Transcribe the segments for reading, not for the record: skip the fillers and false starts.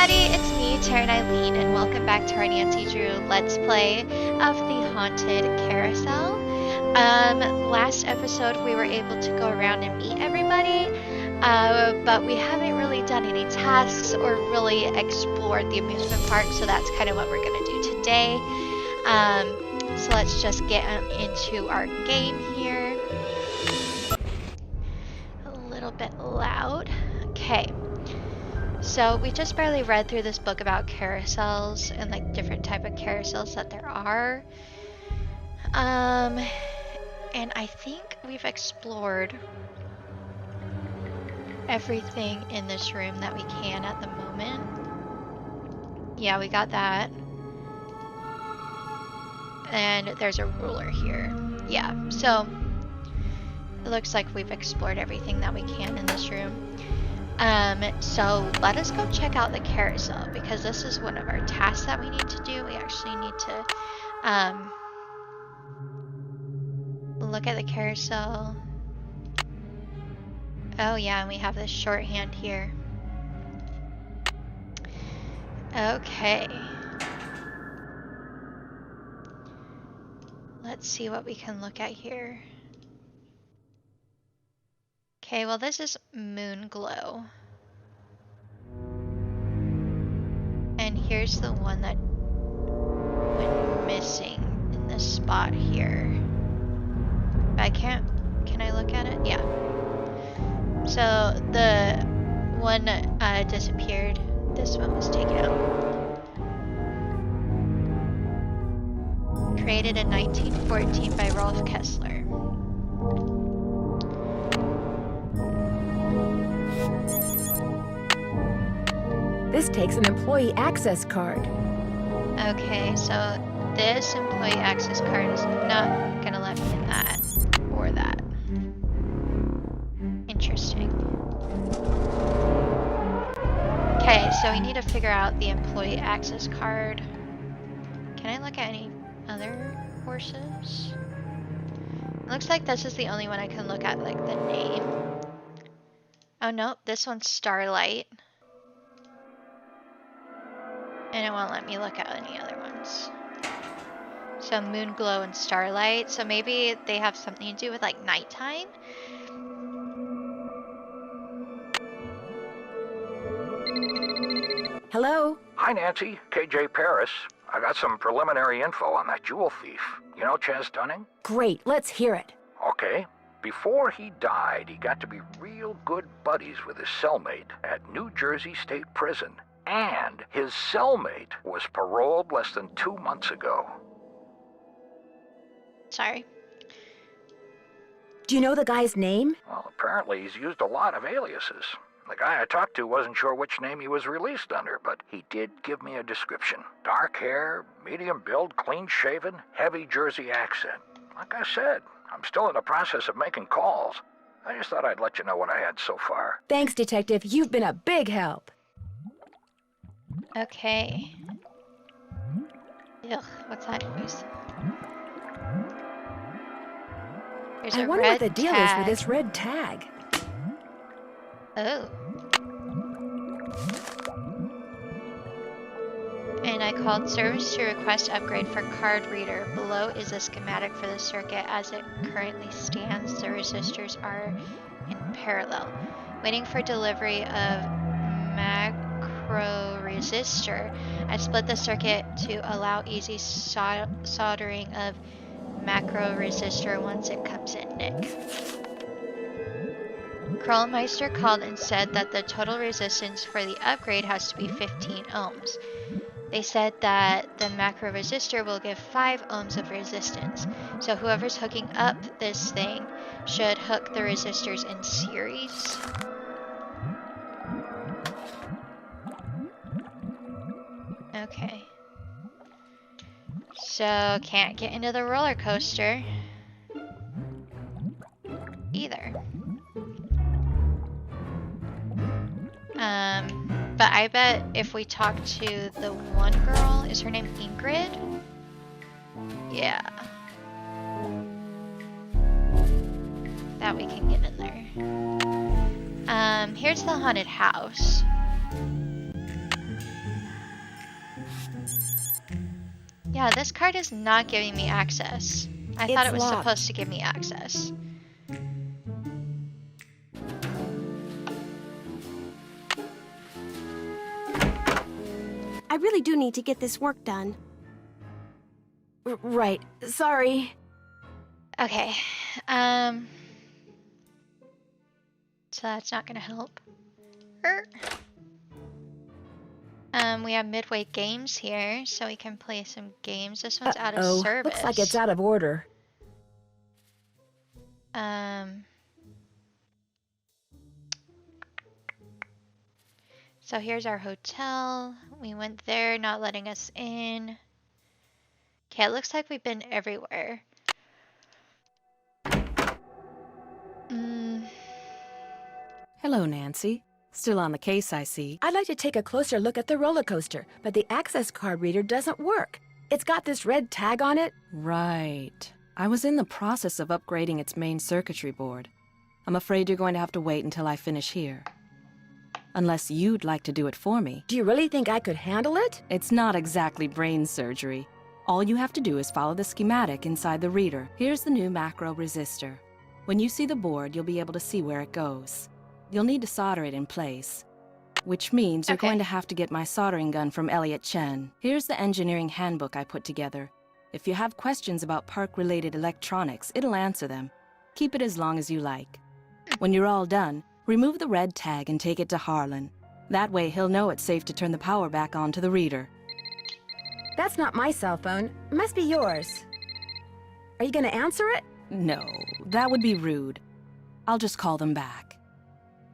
everybody, it's me, Taryn Eileen, and welcome back to our Nancy Drew Let's Play of the Haunted Carousel. Last episode we were able to go around and meet everybody, but we haven't really done any tasks or really explored the amusement park, so that's kind of what we're going to do today. So let's just get into our game here. A little bit loud. Okay. So we just barely read through this book about carousels and like different type of carousels that there are. And I think we've explored everything in this room that we can at the moment. Yeah, we got that. And there's a ruler here. Yeah, so it looks like we've explored everything that we can in this room. So let us go check out the carousel because this is one of our tasks that we need to do. We actually need to look at the carousel. Oh yeah, and we have this shorthand here. Okay. Let's see what we can look at here. Okay, well this is moon glow. And here's the one that went missing in this spot here. But I can't, can I look at it? Yeah. So the one disappeared. This one was taken out. Created in 1914 by Rolf Kessler. This takes an employee access card. Okay, so this employee access card is not gonna let me in that or that. Interesting. Okay, so we need to figure out the employee access card. Can I look at any other horses? It looks like this is the only one I can look at, like the name. Oh no, this one's Starlight. And it won't let me look at any other ones. So Moonglow and Starlight. So maybe they have something to do with like nighttime? Hello? Hi Nancy, KJ Paris. I got some preliminary info on that jewel thief. You know Chaz Dunning? Great, let's hear it. Okay. Before he died, he got to be real good buddies with his cellmate at New Jersey State Prison. And his cellmate was paroled less than 2 months ago. Sorry. Do you know the guy's name? Well, apparently he's used a lot of aliases. The guy I talked to wasn't sure which name he was released under, but he did give me a description. Dark hair, medium build, clean-shaven, heavy Jersey accent. Like I said, I'm still in the process of making calls. I just thought I'd let you know what I had so far. Thanks, Detective. You've been a big help. Okay. Ugh, what's that noise? There's I a wonder red what the deal tag. is with this red tag. Oh. And I called service to request upgrade for card reader. Below is a schematic for the circuit as it currently stands. The resistors are in parallel. Waiting for delivery of macro resistor. I split the circuit to allow easy soldering of macro resistor once it comes in, Nick. Krollmeister called and said that the total resistance for the upgrade has to be 15 ohms. They said that the macro resistor will give 5 ohms of resistance. So whoever's hooking up this thing should hook the resistors in series. Okay. So can't get into the roller coaster either. But I bet if we talk to the one girl, is her name Ingrid? Yeah. That we can get in there. Here's the haunted house. Yeah, this card is not giving me access. I thought it was locked. supposed to give me access. I really do need to get this work done. Right. Sorry. Okay. So that's not gonna help. We have midway games here, so we can play some games. This one's out of service. Looks like it's out of order. So here's our hotel. We went there, not letting us in. Okay, it looks like we've been everywhere. Hello, Nancy. Still on the case, I see. I'd like to take a closer look at the roller coaster, but the access card reader doesn't work. It's got this red tag on it. Right. I was in the process of upgrading its main circuitry board. I'm afraid you're going to have to wait until I finish here. Unless you'd like to do it for me. Do you really think I could handle it? It's not exactly brain surgery. All you have to do is follow the schematic inside the reader. Here's the new macro resistor. When you see the board, you'll be able to see where it goes. You'll need to solder it in place, which means you're going to have to get my soldering gun from Elliot Chen. Here's the engineering handbook I put together. If you have questions about park-related electronics, it'll answer them. Keep it as long as you like. When you're all done, remove the red tag and take it to Harlan. That way he'll know it's safe to turn the power back on to the reader. That's not my cell phone. It must be yours. Are you going to answer it? No, that would be rude. I'll just call them back.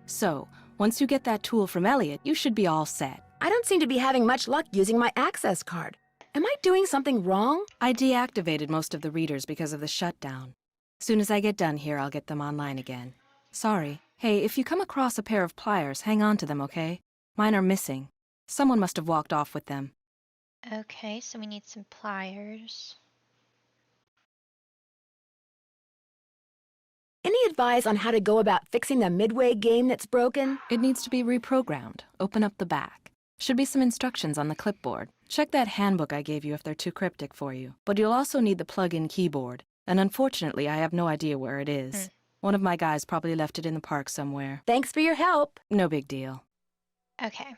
So, once you get that tool from Elliot, you should be all set. I don't seem to be having much luck using my access card. Am I doing something wrong? I deactivated most of the readers because of the shutdown. Soon as I get done here, I'll get them online again. Sorry. Hey, if you come across a pair of pliers, hang on to them, okay? Mine are missing. Someone must have walked off with them. Okay, so we need some pliers. Any advice on how to go about fixing the midway game that's broken? It needs to be reprogrammed. Open up the back. Should be some instructions on the clipboard. Check that handbook I gave you if they're too cryptic for you. But you'll also need the plug-in keyboard. And unfortunately, I have no idea where it is. One of my guys probably left it in the park somewhere. Thanks for your help. No big deal. Okay.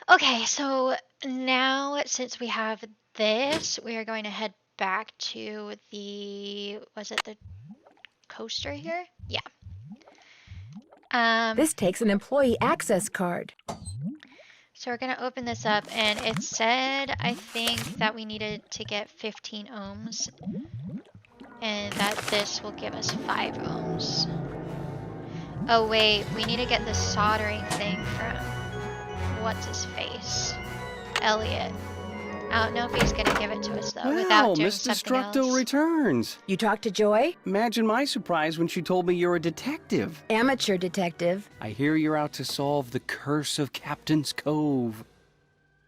Okay, so now since we have this, we are going to head back to the, was it the coaster here? Yeah. This takes an employee access card. So we're gonna open this up, and it said, I think, that we needed to get 15 ohms, and that this will give us 5 ohms. Oh wait, we need to get the soldering thing from, what's his face? Elliot. I don't know if he's gonna give it to us though, without doing Miss something Destructo else. returns. You talked to Joy? Imagine my surprise when she told me you're a detective. Amateur detective. I hear you're out to solve the curse of Captain's Cove.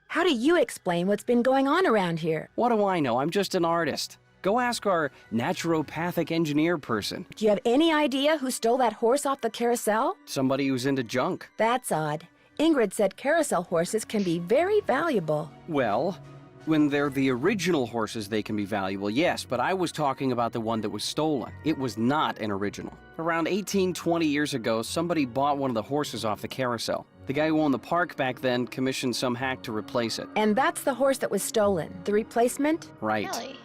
How do you explain what's been going on around here? What do I know? I'm just an artist. Go ask our naturopathic engineer person. Do you have any idea who stole that horse off the carousel? Somebody who's into junk. That's odd. Ingrid said carousel horses can be very valuable. Well, when they're the original horses, they can be valuable, yes, but I was talking about the one that was stolen. It was not an original. Around 20 years ago, somebody bought one of the horses off the carousel. The guy who owned the park back then commissioned some hack to replace it. And that's the horse that was stolen. The replacement? Right. Really?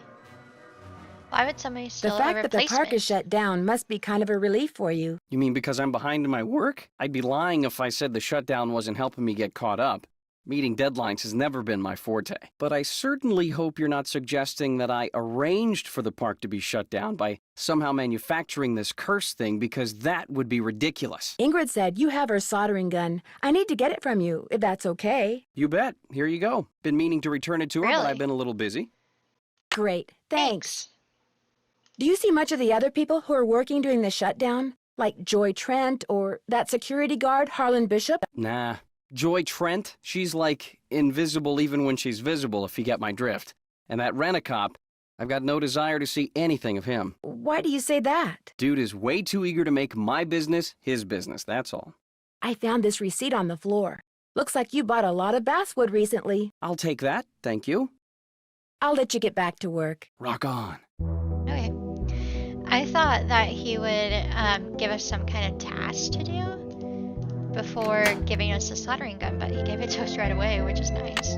Why would somebody The steal a fact that the replacement? park is shut down must be kind of a relief for you. You mean because I'm behind in my work? I'd be lying if I said the shutdown wasn't helping me get caught up. Meeting deadlines has never been my forte. But I certainly hope you're not suggesting that I arranged for the park to be shut down by somehow manufacturing this curse thing, because that would be ridiculous. Ingrid said you have her soldering gun. I need to get it from you, if that's okay. You bet. Here you go. Been meaning to return it to her, but Really? I've been a little busy. Great, thanks. Do you see much of the other people who are working during the shutdown? Like Joy Trent or that security guard, Harlan Bishop? Nah. Joy Trent, she's like invisible even when she's visible, if you get my drift. And that rent-a-cop, I've got no desire to see anything of him. Why do you say that? Dude is way too eager to make my business his business, that's all. I found this receipt on the floor. Looks like you bought a lot of basswood recently. I'll take that, thank you. I'll let you get back to work. Rock on. Okay. I thought that he would give us some kind of task to do before giving us the soldering gun, but he gave it to us right away, which is nice.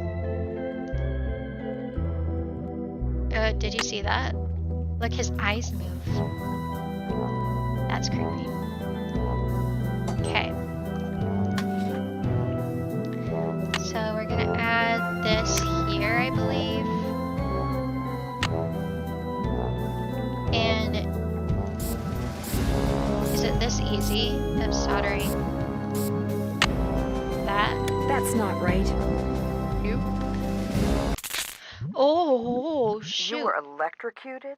Did you see that? Look, his eyes move. That's creepy. Okay. So we're gonna add this here, I believe. And is it this easy of soldering that? That's not right. Oh, You shoot. were electrocuted?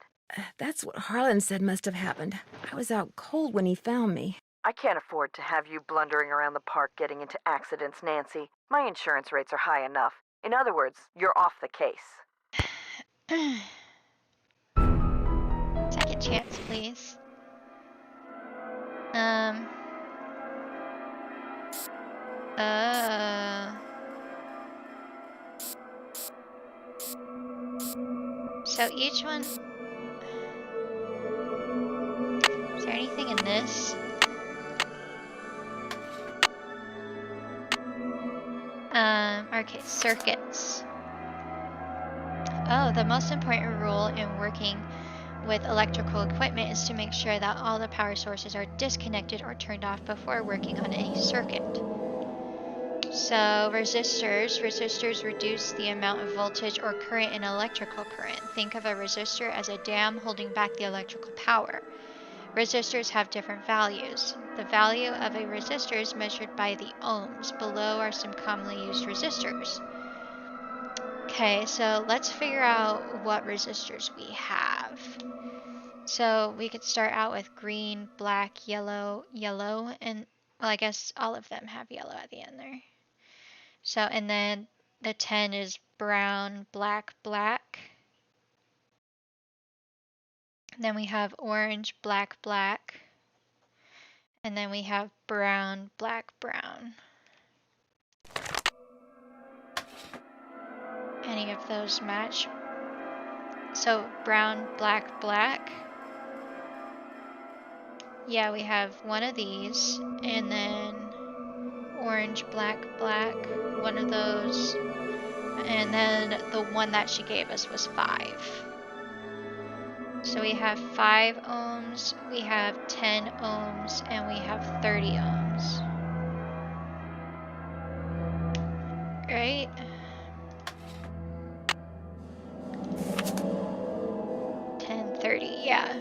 That's what Harlan said must have happened. I was out cold when he found me. I can't afford to have you blundering around the park getting into accidents, Nancy. My insurance rates are high enough. In other words, you're off the case. Second chance, please. So each one... Is there anything in this? Okay, circuits. Oh, the most important rule in working with electrical equipment is to make sure that all the power sources are disconnected or turned off before working on any circuit. So resistors reduce the amount of voltage or current in electrical current. Think of a resistor as a dam holding back the electrical power. Resistors have different values. The value of a resistor is measured by the ohms. Below are some commonly used resistors. Okay, so let's figure out what resistors we have. So we could start out with green, black, yellow, and well, I guess all of them have yellow at the end there. So, and then the 10 is brown, black, black. And then we have orange, black, black. And then we have brown, black, brown. Any of those match? So brown, black, black. Yeah, we have one of these, and then orange, black, black, one of those, and then the one that she gave us was 5. So we have 5 ohms, we have 10 ohms, and we have 30 ohms. Right? Yeah.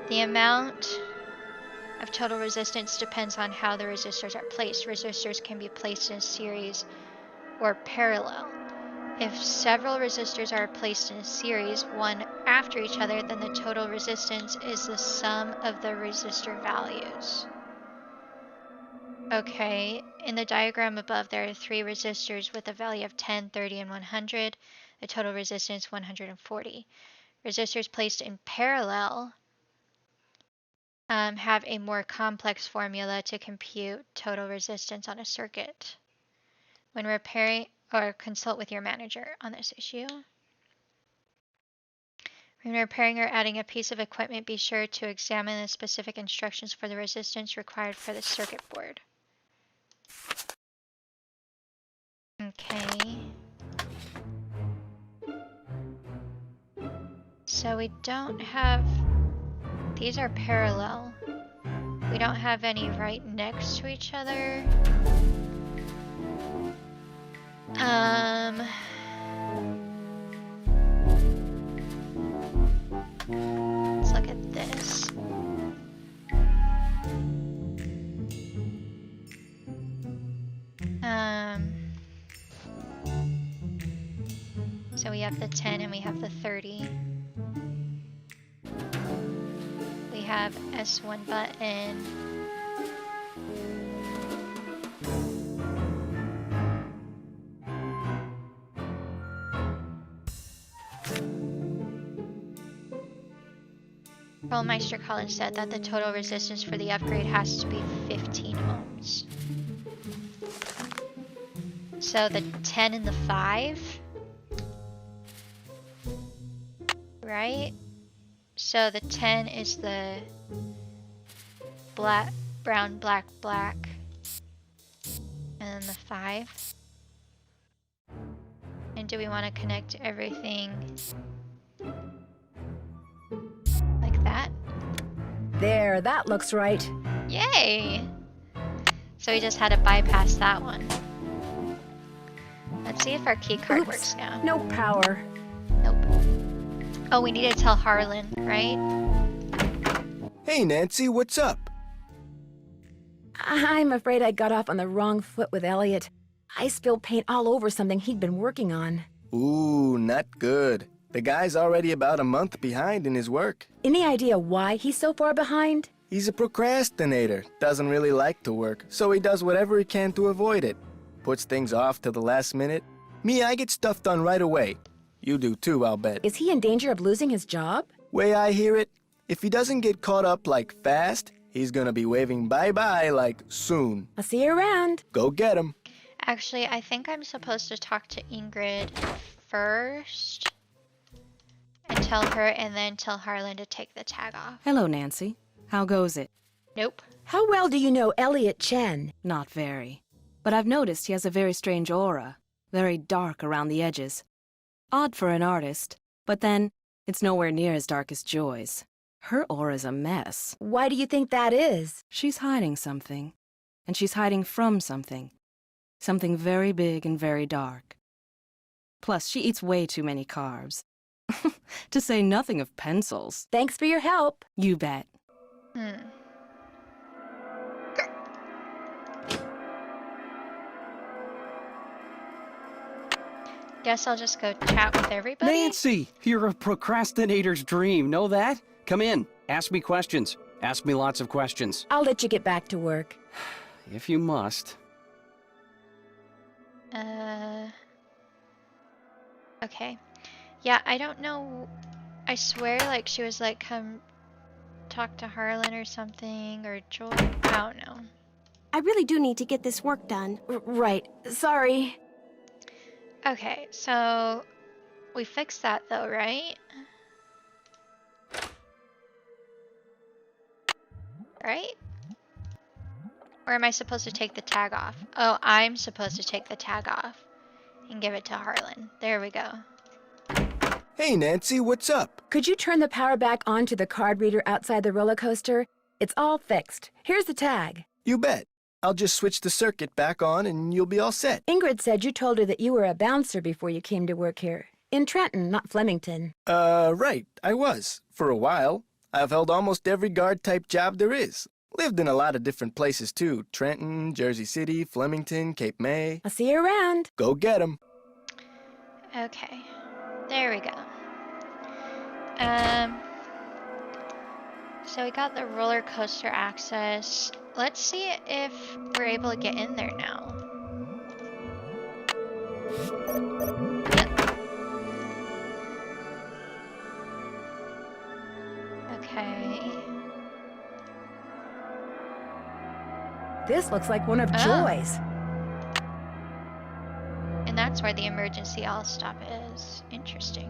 The amount of total resistance depends on how the resistors are placed. Resistors can be placed in a series or parallel. If several resistors are placed in a series, one after each other, then the total resistance is the sum of the resistor values. Okay, in the diagram above there are 3 resistors with a value of 10, 30, and 100. The total resistance 140. Resistors placed in parallel have a more complex formula to compute total resistance on a circuit. When repairing, or consult with your manager on this issue. When repairing or adding a piece of equipment, be sure to examine the specific instructions for the resistance required for the circuit board. Okay. So we don't have... These are parallel. We don't have any right next to each other. Let's look at this. So we have the 10 and we have the 30. We have S1 button. Rollmeister College said that the total resistance for the upgrade has to be 15 ohms. So the 10 and the 5. Right? So the 10 is the black, brown, black, black. And then the 5. And do we want to connect everything like that? There, that looks right. Yay! So we just had to bypass that one. Let's see if our key card works now. No power. Nope. Oh, we need to tell Harlan, right? Hey, Nancy, what's up? I'm afraid I got off on the wrong foot with Elliot. I spilled paint all over something he'd been working on. Ooh, not good. The guy's already about a month behind in his work. Any idea why he's so far behind? He's a procrastinator, doesn't really like to work, so he does whatever he can to avoid it. Puts things off to the last minute. Me, I get stuff done right away. You do too, I'll bet. Is he in danger of losing his job? Way I hear it, if he doesn't get caught up like fast, he's gonna be waving bye-bye like soon. I'll see you around. Go get him. Actually, I think I'm supposed to talk to Ingrid first. And tell her, and then tell Harlan to take the tag off. Hello, Nancy. How goes it? Nope. How well do you know Elliot Chen? Not very. But I've noticed he has a very strange aura. Very dark around the edges. Odd for an artist, but then it's nowhere near as dark as Joy's. Her aura's a mess. Why do you think that is? She's hiding something. And she's hiding from something. Something very big and very dark. Plus, she eats way too many carbs. To say nothing of pencils. Thanks for your help. You bet. Guess I'll just go chat with everybody. Nancy, you're a procrastinator's dream. Know that? Come in. Ask me questions. Ask me lots of questions. I'll let you get back to work. If you must. Okay. Yeah, I don't know. I swear, like, she was like, come talk to Harlan or something, or Joy. I don't know. I really do need to get this work done. Right. Sorry. Okay, so we fixed that though, right? Right? Or am I supposed to take the tag off? Oh, I'm supposed to take the tag off and give it to Harlan. There we go. Hey, Nancy, what's up? Could you turn the power back on to the card reader outside the roller coaster? It's all fixed. Here's the tag. You bet. I'll just switch the circuit back on and you'll be all set. Ingrid said you told her that you were a bouncer before you came to work here. In Trenton, not Flemington. Right. I was. For a while. I've held almost every guard-type job there is. Lived in a lot of different places, too. Trenton, Jersey City, Flemington, Cape May. I'll see you around. Go get 'em. Okay. There we go. So we got the roller coaster access. Let's see if we're able to get in there now. Yep. Okay. This looks like one of Oh. Joy's. And that's where the emergency all stop is. Interesting.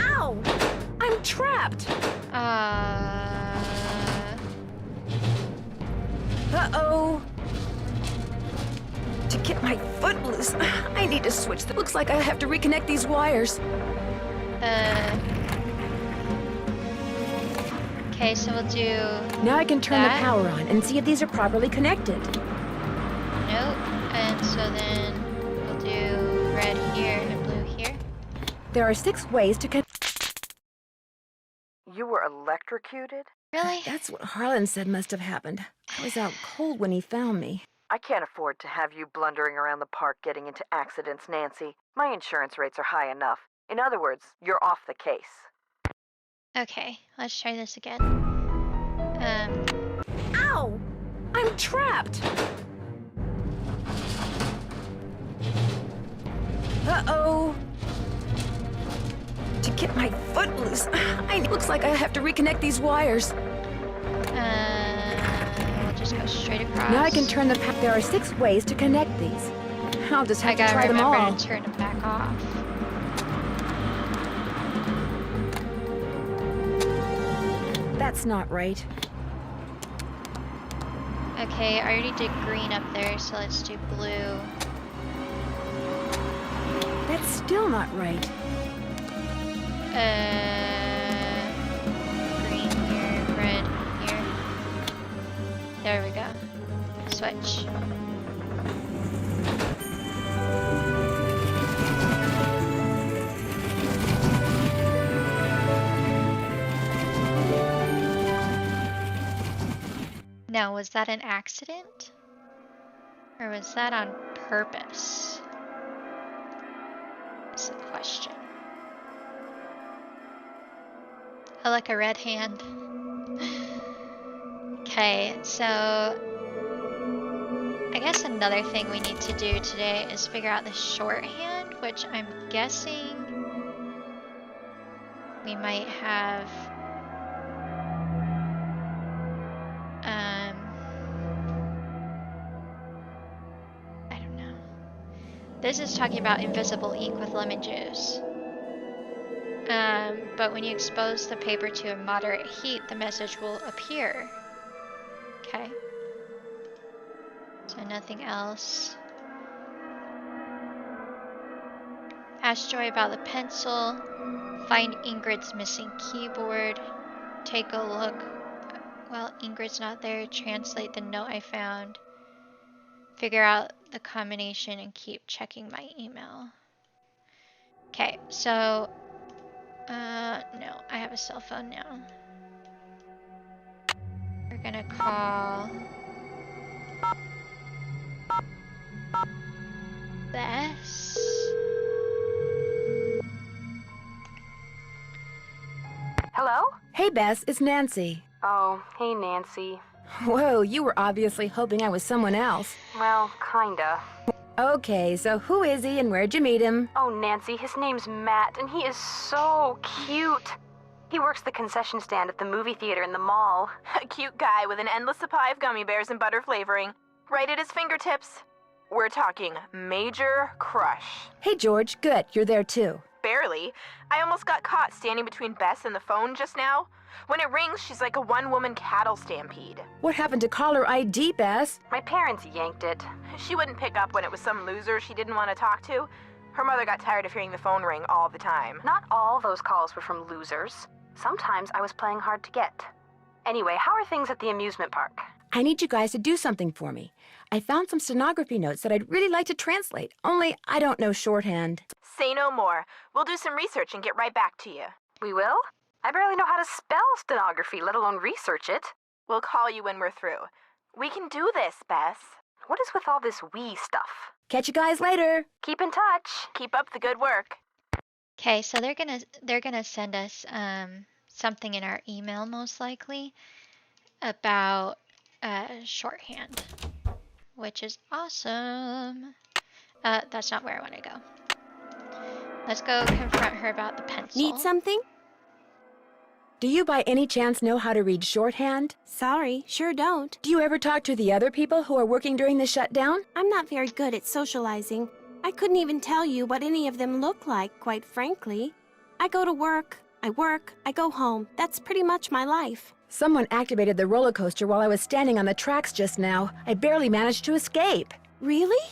Ow! I'm trapped! Uh-oh. To get my foot loose, I need to switch. Looks like I have to reconnect these wires. Okay, so we'll do Now I can turn that. the power on and see if these are properly connected. Nope. And so then we'll do red here and blue here. There are 6 ways to connect. You were electrocuted? Really? That's what Harlan said must have happened. I was out cold when he found me. I can't afford to have you blundering around the park getting into accidents, Nancy. My insurance rates are high enough. In other words, you're off the case. Okay, let's try this again. Ow! I'm trapped! Uh-oh. To get my foot loose, looks like I have to reconnect these wires. We'll just go straight across. Now I can turn the There are 6 ways to connect these. I'll just I have to gotta try them remember all. to turn them back off. That's not right. Okay, I already did green up there, so let's do blue. That's still not right. Green here, red here. There we go. Switch. Now, was that an accident? Or was that on purpose? That's the question. I like a red hand. Okay, so I guess another thing we need to do today is figure out the shorthand, which I'm guessing we might have I don't know. This is talking about invisible ink with lemon juice. But when you expose the paper to a moderate heat, the message will appear. Okay. So nothing else. Ask Joy about the pencil. Find Ingrid's missing keyboard. Take a look. Well, Ingrid's not there. Translate the note I found. Figure out the combination and keep checking my email. Okay, so no, I have a cell phone now. We're gonna call Bess. Hello? Hey, Bess, it's Nancy. Oh, hey, Nancy. Whoa, you were obviously hoping I was someone else. Well, kinda. Okay, so who is he and where'd you meet him? Oh, Nancy, his name's Matt, and he is so cute. He works the concession stand at the movie theater in the mall. A cute guy with an endless supply of gummy bears and butter flavoring, right at his fingertips. We're talking major crush. Hey, George, good, you're there too. Barely. I almost got caught standing between Bess and the phone just now. When it rings, she's like a one-woman cattle stampede. What happened to caller ID, Bess? My parents yanked it. She wouldn't pick up when it was some loser she didn't want to talk to. Her mother got tired of hearing the phone ring all the time. Not all those calls were from losers. Sometimes I was playing hard to get. Anyway, how are things at the amusement park? I need you guys to do something for me. I found some stenography notes that I'd really like to translate, only I don't know shorthand. Say no more. We'll do some research and get right back to you. We will? I barely know how to spell stenography, let alone research it. We'll call you when we're through. We can do this, Bess. What is with all this we stuff? Catch you guys later. Keep in touch. Keep up the good work. Okay, so they're gonna send us something in our email most likely about shorthand, which is awesome. That's not where I want to go. Let's go confront her about the pencil. Need something? Do you by any chance know how to read shorthand? Sorry, sure don't. Do you ever talk to the other people who are working during the shutdown? I'm not very good at socializing. I couldn't even tell you what any of them look like, quite frankly. I go to work, I go home. That's pretty much my life. Someone activated the roller coaster while I was standing on the tracks just now. I barely managed to escape. Really?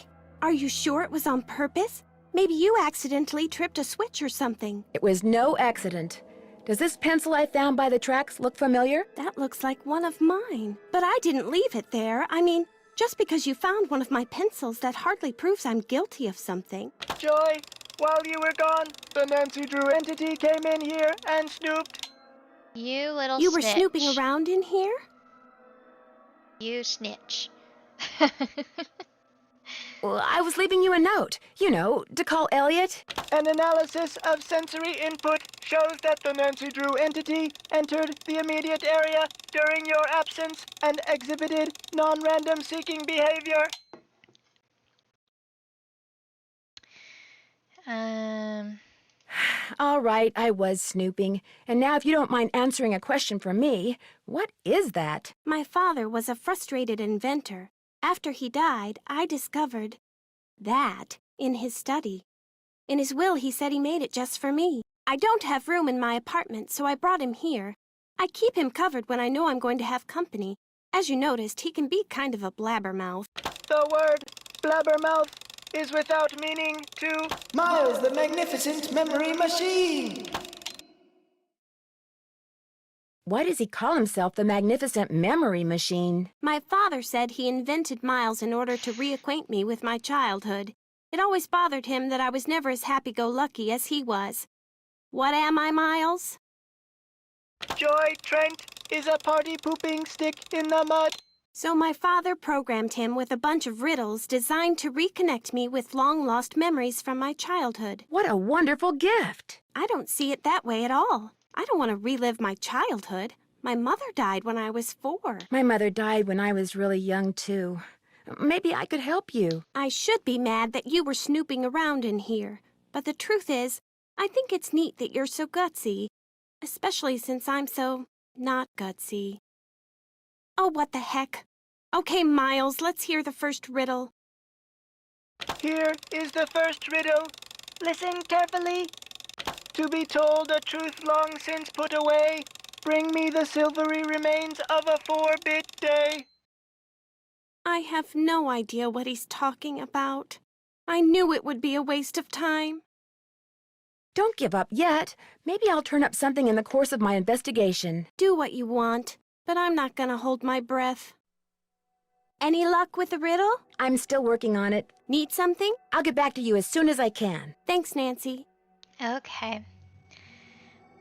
Are you sure it was on purpose? Maybe you accidentally tripped a switch or something. It was no accident. Does this pencil I found by the tracks look familiar? That looks like one of mine. But I didn't leave it there. I mean, just because you found one of my pencils, that hardly proves I'm guilty of something. Joy, while you were gone, the Nancy Drew entity came in here and snooped. You little You were snitch. snooping around in here? You snitch. Well, I was leaving you a note. You know, to call Elliot. An analysis of sensory input shows that the Nancy Drew entity entered the immediate area during your absence and exhibited non-random seeking behavior. All right, I was snooping. And now if you don't mind answering a question from me, what is that? My father was a frustrated inventor. After he died, I discovered That in his study. In his will, he said he made it just for me. I don't have room in my apartment, so I brought him here. I keep him covered when I know I'm going to have company. As you noticed, he can be kind of a blabbermouth. The word blabbermouth is without meaning to Miles the Magnificent Memory Machine. Why does he call himself the Magnificent Memory Machine? My father said he invented Miles in order to reacquaint me with my childhood. It always bothered him that I was never as happy-go-lucky as he was. What am I, Miles? Joy Trent is a party-pooping stick in the mud. So my father programmed him with a bunch of riddles designed to reconnect me with long-lost memories from my childhood. What a wonderful gift! I don't see it that way at all. I don't want to relive my childhood. My mother died when I was 4. My mother died when I was really young, too. Maybe I could help you. I should be mad that you were snooping around in here. But the truth is, I think it's neat that you're so gutsy. Especially since I'm so not gutsy. Oh, what the heck. Okay, Miles, let's hear the first riddle. Here is the first riddle. Listen carefully. To be told a truth long since put away, bring me the silvery remains of a 4-bit day. I have no idea what he's talking about. I knew it would be a waste of time. Don't give up yet. Maybe I'll turn up something in the course of my investigation. Do what you want, but I'm not gonna hold my breath. Any luck with the riddle? I'm still working on it. Need something? I'll get back to you as soon as I can. Thanks, Nancy. Okay.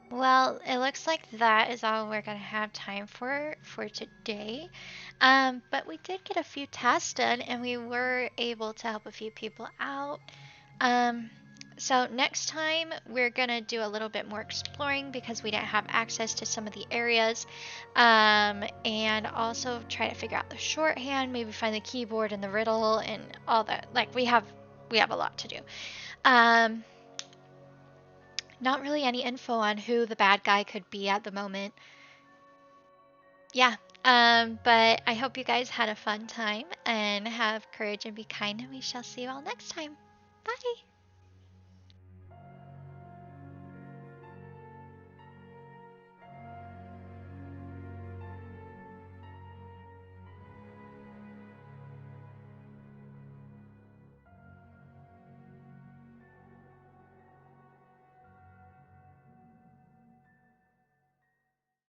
Well, it looks like that is all we're gonna have time for today. But we did get a few tasks done, and we were able to help a few people out. So next time we're gonna do a little bit more exploring because we didn't have access to some of the areas, and also try to figure out the shorthand, maybe find the keyboard and the riddle and all that. Like we have a lot to do. Not really any info on who the bad guy could be at the moment. Yeah, but I hope you guys had a fun time and have courage and be kind, and we shall see you all next time. Bye!